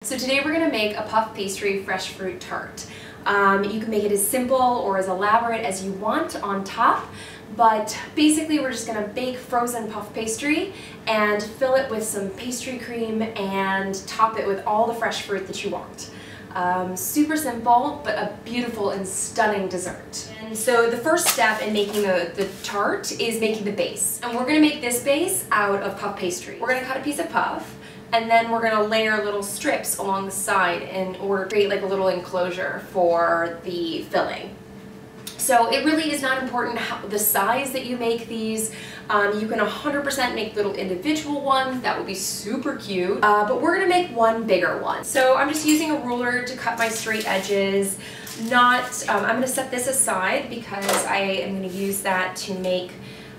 So today we're going to make a puff pastry fresh fruit tart. You can make it as simple or as elaborate as you want on top, but basically we're just going to bake frozen puff pastry and fill it with some pastry cream and top it with all the fresh fruit that you want. Super simple, but a beautiful and stunning dessert. And so the first step in making the tart is making the base. And we're going to make this base out of puff pastry. We're going to cut a piece of puff, and then we're going to layer little strips along the side in order to create like a little enclosure for the filling. So it really is not important the size that you make these. You can 100% make little individual ones. That would be super cute. But we're going to make one bigger one. So I'm just using a ruler to cut my straight edges. I'm going to set this aside because I am going to use that to make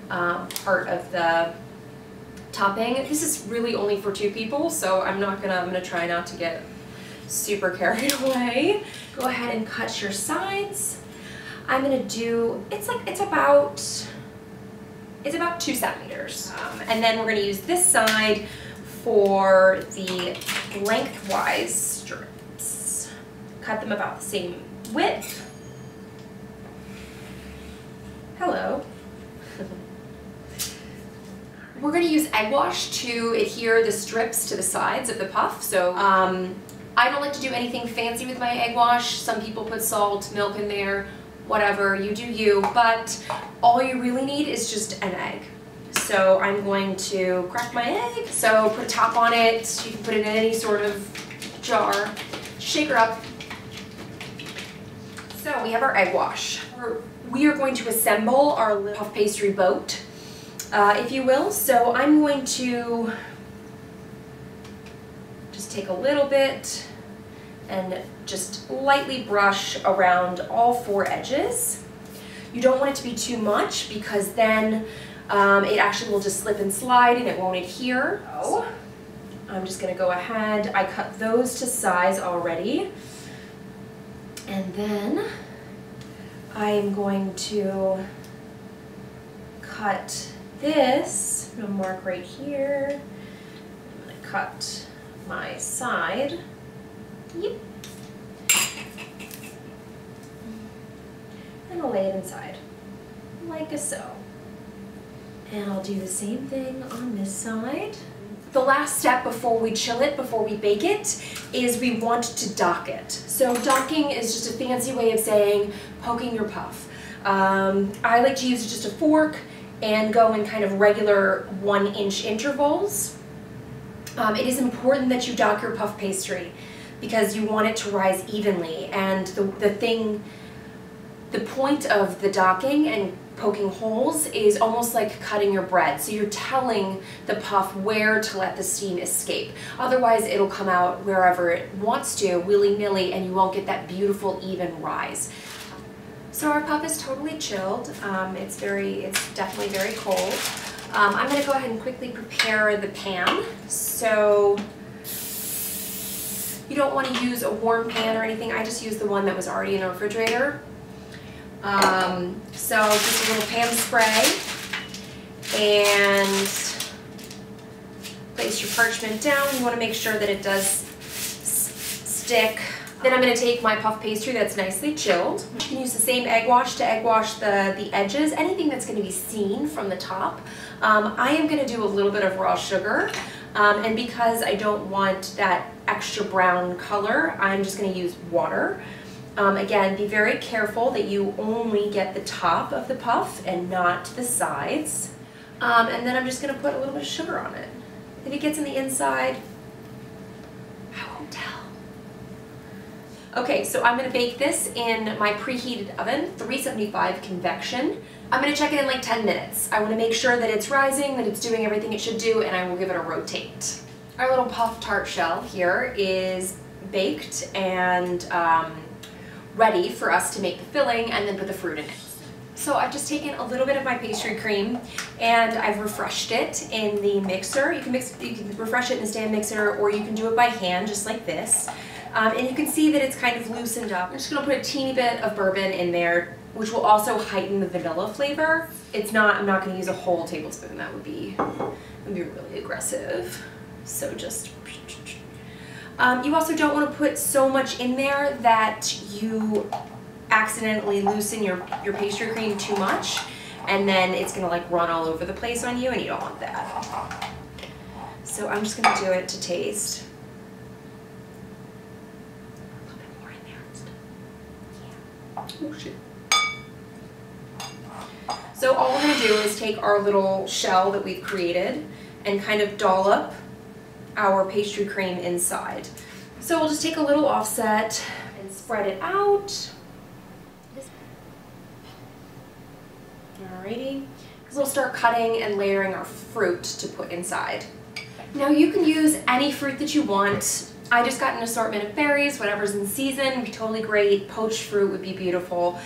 part of the topping. This is really only for 2 people, so I'm gonna try not to get super carried away. Go ahead and cut your sides. I'm gonna do, it's about 2 centimeters. And then we're gonna use this side for the lengthwise strips. Cut them about the same width. Hello. We're going to use egg wash to adhere the strips to the sides of the puff. So I don't like to do anything fancy with my egg wash. Some people put salt, milk in there, whatever, you do you. But all you really need is just an egg. So I'm going to crack my egg. So put a top on it. You can put it in any sort of jar. Shake her up. So we have our egg wash. We are going to assemble our puff pastry boat, if you will. So I'm going to just take a little bit and just lightly brush around all 4 edges. You don't want it to be too much because then it actually will just slip and slide and it won't adhere. So I'm just going to go ahead. I cut those to size already. And then I'm going to cut this. I'm going to mark right here. I'm going to cut my side. Yep. And I'll lay it inside, like so. And I'll do the same thing on this side. The last step before we chill it, before we bake it, is we want to dock it. So docking is just a fancy way of saying poking your puff. I like to use just a fork and go in kind of regular 1-inch intervals. It is important that you dock your puff pastry because you want it to rise evenly, and the point of the docking and poking holes is almost like cutting your bread. So you're telling the puff where to let the steam escape. Otherwise it'll come out wherever it wants to, willy-nilly, and you won't get that beautiful even rise. So our puff is totally chilled. It's definitely very cold. I'm going to go ahead and quickly prepare the pan. So you don't want to use a warm pan or anything. I just used the one that was already in the refrigerator. So just a little pan spray, and place your parchment down. You want to make sure that it does stick. Then I'm going to take my puff pastry that's nicely chilled. You can use the same egg wash to egg wash the edges, anything that's going to be seen from the top. I am going to do a little bit of raw sugar, and because I don't want that extra brown color, I'm just going to use water. Again, be very careful that you only get the top of the puff and not the sides. And then I'm just going to put a little bit of sugar on it. If it gets in the inside, I won't tell. Okay, so I'm going to bake this in my preheated oven, 375 convection. I'm going to check it in like 10 minutes. I want to make sure that it's rising, that it's doing everything it should do, and I will give it a rotate. Our little puff tart shell here is baked and ready for us to make the filling and then put the fruit in it. So I've just taken a little bit of my pastry cream and I've refreshed it in the mixer. You can refresh it in a stand mixer, or you can do it by hand just like this. And you can see that it's kind of loosened up. I'm just going to put a teeny bit of bourbon in there, which will also heighten the vanilla flavor. I'm not going to use a whole tablespoon. That would be really aggressive. So just You also don't want to put so much in there that you accidentally loosen your pastry cream too much, and then it's going to like run all over the place on you, and you don't want that. So I'm just going to do it to taste. A little bit more in there. Yeah. Oh shit. So all we're going to do is take our little shell that we've created and kind of dollop our pastry cream inside. So we'll just take a little offset and spread it out. Alrighty. Because we'll start cutting and layering our fruit to put inside. Now you can use any fruit that you want. I just got an assortment of berries, whatever's in season would be totally great. Poached fruit would be beautiful.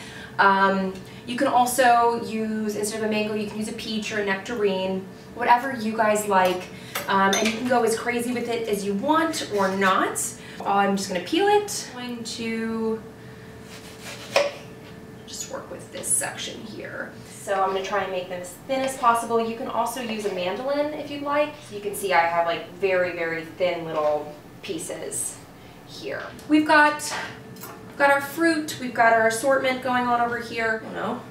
You can also use, instead of a mango, you can use a peach or a nectarine, whatever you guys like. And you can go as crazy with it as you want or not. I'm just going to peel it. I'm going to just work with this section here. So I'm going to try and make them as thin as possible. You can also use a mandolin if you'd like. So you can see I have like very, very thin little pieces here. We've got our fruit, we've got our assortment going on over here. I don't know,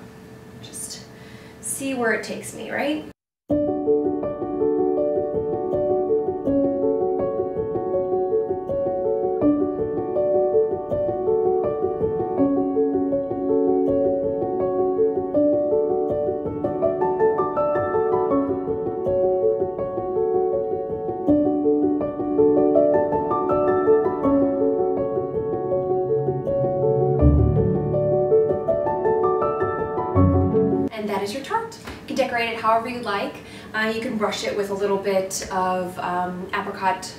just see where it takes me, right? And that is your tart. You can decorate it however you like. You can brush it with a little bit of apricot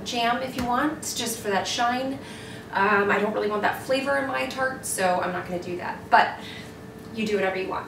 jam if you want, just for that shine. I don't really want that flavor in my tart, so I'm not going to do that. But you do whatever you want.